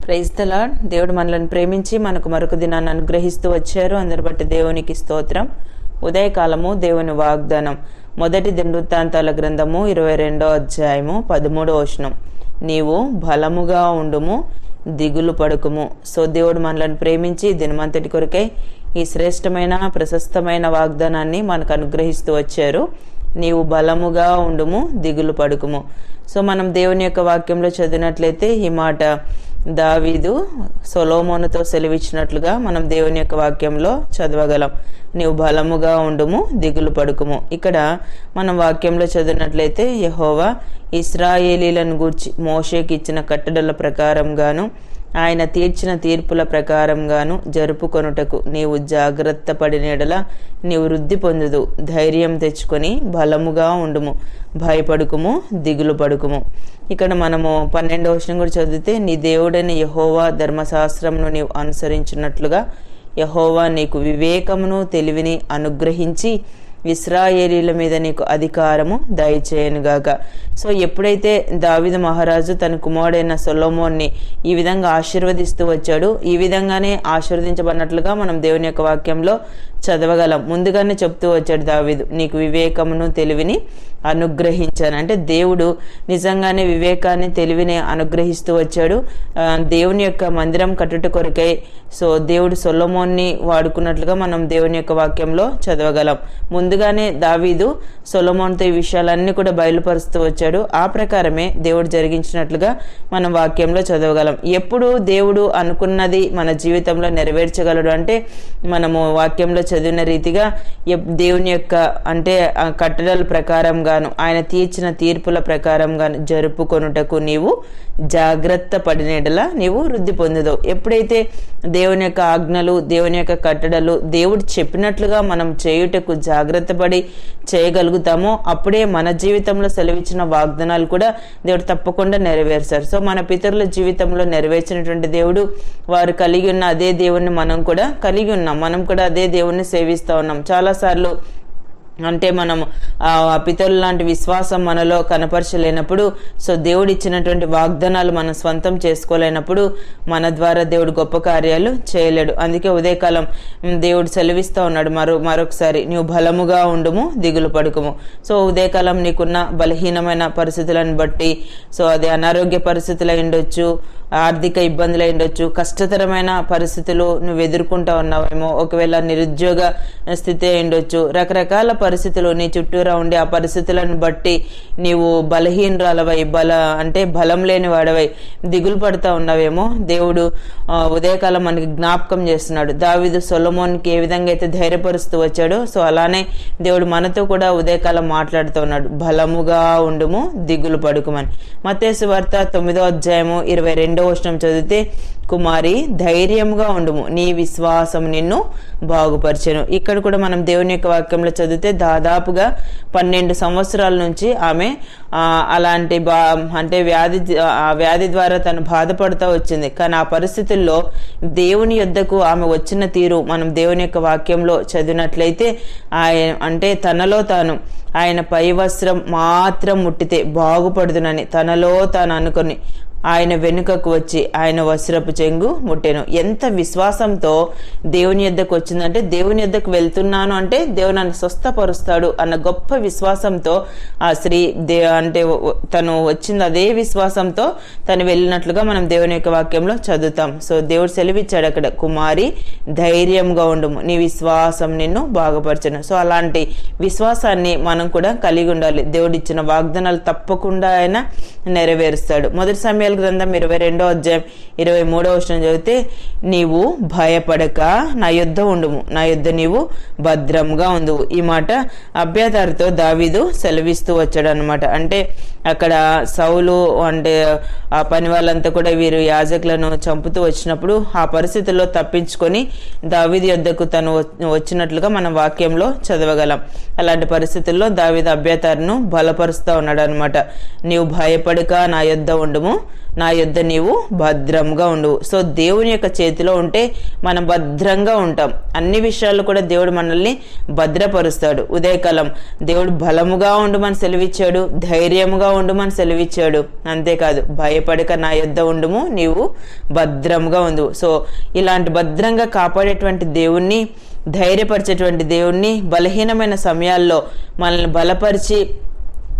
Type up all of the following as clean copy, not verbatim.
Praise the lord. దేవుడు మనల్ని ప్రేమించి మనకు మరొక దినాన్ని అనుగ్రహిస్తూ వచ్చారు. అందరి బట్టి దేవునికి స్తోత్రం. ఉదయకాలము దేవుని వాగ్దానం. మొదటి దినవృత్తాంతాల గ్రంథము 22వ అధ్యాయము 13వ వచనం. నీవు బలముగా ఉండుము, దిగులు పడుకుము. సో దేవుడు మనల్ని ప్రేమించి దినమంతటి కొరకై ఈ శ్రేష్టమైన ప్రశస్తమైన వాగ్దానాన్ని మనకు అనుగ్రహిస్తూ వచ్చారు. నీవు బలముగా ఉండుము, దిగులు పడుకుము. సో మనం దేవుని యొక్క వాక్యంలో చదివినట్లయితే ఈ మాట దావీదు సొలొమోనుతో సెలవిచ్చినట్లుగా మనం దేవుని యొక్క వాక్యంలో చదవగలం. నీవు బలముగా ఉండుము, దిగులు పడుకుము. ఇక్కడ మనం వాక్యంలో చదివినట్లయితే యెహోవా ఇశ్రాయేలీలను గూర్చి మోషేకి ఇచ్చిన కట్టడల ప్రకారంగాను ఆయన తీర్చిన తీర్పుల ప్రకారంగాను జరుపుకొనుటకు నీవు జాగ్రత్త పడిన యెడల నీవు వృద్ధి పొందుదు. ధైర్యం తెచ్చుకొని బలముగా ఉండుము, భయపడుకుము, దిగులు పడుకుము. ఇక్కడ మనము 12వ వచనం కూడా చదివితే, నీ దేవుడైన యెహోవా ధర్మశాస్త్రమును నీవు అనుసరించినట్లుగా యెహోవా నీకు వివేకమును తెలివిని అనుగ్రహించి ఇశ్రాయేలీల మీద నీకు అధికారము దయచేయనుగాక. సో ఎప్పుడైతే దావీదు మహారాజు తన కుమారుడైన సొలొమోన్ని ఈ విధంగా ఆశీర్వదిస్తూ వచ్చాడు, ఈ విధంగానే ఆశీర్వదించబడినట్లుగా మనం దేవుని యొక్క వాక్యంలో చదవగలం. ముందుగానే చెప్తూ వచ్చాడు దావీదు, నీకు వివేకమును తెలివిని అనుగ్రహించాను. అంటే దేవుడు నిజంగానే వివేకాన్ని తెలివిని అనుగ్రహిస్తూ వచ్చాడు. దేవుని యొక్క మందిరం కట్టుట కొరకై సో దేవుడు సొలొమోన్ని వాడుకున్నట్లుగా మనం దేవుని యొక్క వాక్యంలో చదవగలం. ముందుగానే దావీదు సొలొమోన్తో ఈ విషయాలన్నీ కూడా బయలుపరుస్తూ వచ్చాడు. ఆ ప్రకారమే దేవుడు జరిగించినట్లుగా మనం వాక్యంలో చదవగలం. ఎప్పుడు దేవుడు అనుకున్నది మన జీవితంలో నెరవేర్చగలడు అంటే మనము వాక్యంలో చదివిన రీతిగా దేవుని యొక్క అంటే కట్టడల ప్రకారంగాను ఆయన తీర్చిన తీర్పుల ప్రకారంగాను జరుపుకొనుటకు నీవు జాగ్రత్త పడినట్లా నీవు వృద్ధి పొందుదు. ఎప్పుడైతే దేవుని యొక్క ఆజ్ఞలు, దేవుని యొక్క కట్టడలు దేవుడు చెప్పినట్లుగా మనం చేయుటకు జాగ్రత్త పడి చేయగలుగుతామో అప్పుడే మన జీవితంలో సెలవిచ్చిన వాగ్దానాలు కూడా దేవుడు తప్పకుండా నెరవేర్చారు. సో మన పితరుల జీవితంలో నెరవేర్చినటువంటి దేవుడు వారు కలిగి ఉన్న అదే దేవుణ్ణి మనం కూడా కలిగి ఉన్నాం. మనం కూడా అదే దేవుణ్ణి సేవిస్తూ ఉన్నాం. చాలాసార్లు అంటే మనం ఆ పితరుల లాంటి విశ్వాసం మనలో కనపరచలేనప్పుడు, సో దేవుడు ఇచ్చినటువంటి వాగ్దానాలు మనం స్వంతం చేసుకోలేనప్పుడు మన ద్వారా దేవుడు గొప్ప కార్యాలు చేయలేడు. అందుకే ఉదయకాలం దేవుడు సెలవిస్తూ ఉన్నాడు మరొకసారి, నీవు బలముగా ఉండుము, దిగులు పడుకుము. సో ఉదయకాలం నీకున్న బలహీనమైన పరిస్థితులను బట్టి, సో అది అనారోగ్య పరిస్థితులు ఉండొచ్చు, ఆర్థిక ఇబ్బందులు ఉండొచ్చు, కష్టతరమైన పరిస్థితులు నువ్వు ఎదుర్కొంటా ఉన్నావేమో, ఒకవేళ నిరుద్యోగ స్థితి ఉండొచ్చు, రకరకాల పరిస్థితులు నీ చుట్టూరా ఉండి ఆ పరిస్థితులను బట్టి నీవు బలహీనరాలవై అంటే బలం లేని వాడవై దిగులు పడుతూ ఉన్నావేమో. దేవుడు ఉదయకాలం మనకి జ్ఞాపకం చేస్తున్నాడు. దావీదు సొలొమోన్కి ఏ విధంగా అయితే ధైర్యపరుస్తూ వచ్చాడో, సో అలానే దేవుడు మనతో కూడా ఉదయకాలం మాట్లాడుతూ ఉన్నాడు, బలముగా ఉండుము, దిగులు పడుకుమని. మత్తయి సువార్త 9వ అధ్యాయము 22వ వచనం చదివితే, కుమారి ధైర్యంగా ఉండుము, నీ విశ్వాసం నిన్ను బాగుపరిచెను. ఇక్కడ కూడా మనం దేవుని యొక్క వాక్యంలో చదివితే దాదాపుగా 12 సంవత్సరాల నుంచి ఆమె అలాంటి అంటే వ్యాధి ద్వారా తను బాధపడుతూ వచ్చింది. కానీ ఆ పరిస్థితుల్లో దేవుని యొద్దకు ఆమె వచ్చిన తీరు మనం దేవుని యొక్క వాక్యంలో చదివినట్లయితే అంటే తనలో తాను ఆయన పై వస్త్రం మాత్రం ముట్టితే బాగుపడుదునని తనలో తాను అనుకుని ఆయన వెనుకకు వచ్చి ఆయన వస్త్రపు చెంగు ముట్టెను. ఎంత విశ్వాసంతో దేవుని యొద్దకు వచ్చిందంటే, దేవుని యొద్దకు వెళ్తున్నాను అంటే దేవుడు నన్ను స్వస్థపరుస్తాడు అన్న గొప్ప విశ్వాసంతో ఆ స్త్రీ అంటే తను వచ్చింది. అదే విశ్వాసంతో తను వెళ్ళినట్లుగా మనం దేవుని యొక్క వాక్యంలో చదువుతాం. సో దేవుడు సెలవిచ్చాడు అక్కడ, కుమారి ధైర్యంగా ఉండుము, నీ విశ్వాసం నిన్ను బాగుపరచను. సో అలాంటి విశ్వాసాన్ని మనం కూడా కలిగి ఉండాలి. దేవుడు ఇచ్చిన వాగ్దానాలు తప్పకుండా ఆయన నెరవేరుస్తాడు. మొదటి సమయాల గ్రంథం 22వ అధ్యాయం 23వ వచనం చదివితే, నీవు భయపడక నా యొద్ద ఉండుము, నా యొద్ద నీవు భద్రంగా ఉండువు. ఈ మాట అబ్యాతారుతో దావీదు సెలవిస్తూ వచ్చాడు అనమాట. అంటే అక్కడ సౌలు అంటే ఆ పని వాళ్ళంతా కూడా వీరు యాజకులను చంపుతూ వచ్చినప్పుడు ఆ పరిస్థితుల్లో తప్పించుకొని దావీదు యొద్దకు తను వచ్చినట్లుగా మనం వాక్యంలో చదవగలం. అలాంటి పరిస్థితుల్లో దావీదు అబ్యాతారును బలపరుస్తూ ఉన్నాడు అనమాట. నీవు భయపడక నా యొద్ద ఉండుము, నా యొద్ద నీవు భద్రంగా ఉండు. సో దేవుని యొక్క చేతిలో ఉంటే మనం భద్రంగా ఉంటాం. అన్ని విషయాల్లో కూడా దేవుడు మనల్ని భద్రపరుస్తాడు. ఉదయకాలం దేవుడు బలముగా ఉండమని సెలవిచ్చాడు, ధైర్యముగా ఉండమని సెలవిచ్చాడు. అంతేకాదు భయపడక నా యొద్ద ఉండుము, నీవు భద్రంగా ఉండు. సో ఇలాంటి భద్రంగా కాపాడేటువంటి దేవుణ్ణి, ధైర్యపరిచేటువంటి దేవుణ్ణి, బలహీనమైన సమయాల్లో మనల్ని బలపరిచి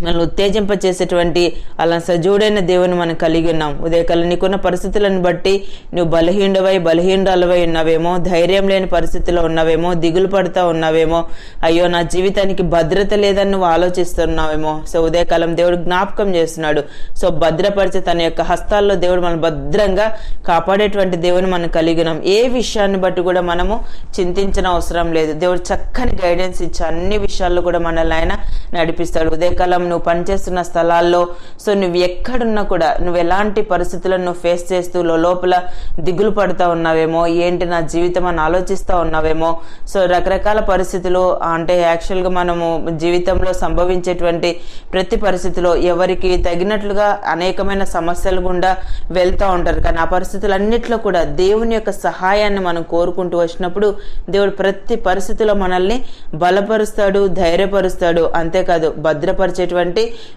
మనల్ని ఉత్తేజింపచేసేటువంటి అలా సజీవుడైన దేవుని మనం కలిగి ఉన్నాం. ఉదయకాలం నీకున్న పరిస్థితులను బట్టి నువ్వు బలహీనురాలవై ఉన్నావేమో, ధైర్యం లేని పరిస్థితిలో ఉన్నావేమో, దిగులు పడుతూ ఉన్నావేమో, అయ్యో నా జీవితానికి భద్రత లేదని నువ్వు ఆలోచిస్తున్నావేమో. సో ఉదయకాలం దేవుడు జ్ఞాపకం చేస్తున్నాడు. సో భద్రపరిచే తన యొక్క హస్తాల్లో దేవుడు మనం భద్రంగా కాపాడేటువంటి దేవుని మనం కలిగి ఉన్నాం. ఏ విషయాన్ని బట్టి కూడా మనము చింతించిన అవసరం లేదు. దేవుడు చక్కని గైడెన్స్ ఇచ్చి అన్ని విషయాల్లో కూడా మనల్ని ఆయన నడిపిస్తాడు. ఉదయకాలం నువ్వు పనిచేస్తున్న స్థలాల్లో, సో నువ్వు ఎక్కడున్నా కూడా నువ్వు ఎలాంటి పరిస్థితులను నువ్వు ఫేస్ చేస్తూ లోపల దిగులు పడుతూ ఉన్నావేమో, ఏంటి నా జీవితం అని ఆలోచిస్తూ ఉన్నావేమో. సో రకరకాల పరిస్థితులు అంటే యాక్చువల్గా మనము జీవితంలో సంభవించేటువంటి ప్రతి పరిస్థితిలో ఎవరికి తగినట్లుగా అనేకమైన సమస్యలు గుండా వెళ్తూ ఉంటారు. కానీ ఆ పరిస్థితులన్నిట్లో కూడా దేవుని యొక్క సహాయాన్ని మనం కోరుకుంటూ వచ్చినప్పుడు దేవుడు ప్రతి పరిస్థితిలో మనల్ని బలపరుస్తాడు, ధైర్యపరుస్తాడు. అంతేకాదు భద్రపరిచేటువంటి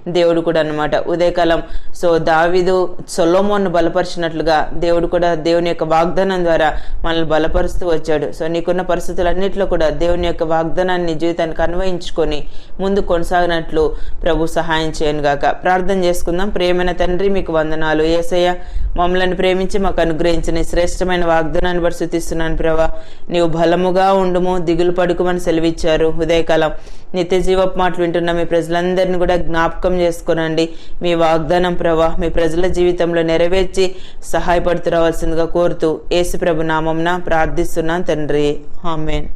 దేవుడు కూడా అన్నమాట. ఉదయకాలం సో దావీదు సొలొమోను బలపరిచినట్లుగా దేవుడు కూడా దేవుని యొక్క వాగ్దానం ద్వారా మనల్ని బలపరుస్తూ వచ్చాడు. సో నీకున్న పరిస్థితులన్నింటిలో కూడా దేవుని యొక్క వాగ్దానాన్ని జీవితానికి అన్వయించుకొని ముందు కొనసాగినట్లు ప్రభు సహాయం చేయను గాక. ప్రార్థన చేసుకుందాం. ప్రియమైన తండ్రి, మీకు వందనాలు. యేసయ్య, మమ్మల్ని ప్రేమించి మాకు అనుగ్రహించిన శ్రేష్టమైన వాగ్దానాన్ని బట్టి స్తుతిస్తున్నాను ప్రభా. నీవు బలముగా ఉండుము, దిగులు పడుకోమని సెలవిచ్చారు. ఉదయకాలం నిత్య జీవపు మాటలు వింటున్న మీ ప్రజలందరినీ కూడా జ్ఞాపకం చేసుకోనండి. మీ వాగ్దానం ప్రభా మీ ప్రజల జీవితంలో నెరవేర్చి సహాయపడుతూ రావాల్సిందిగా కోరుతూ యేసు ప్రభు నామమున ప్రార్థిస్తున్నాను తండ్రి. ఆమేన్.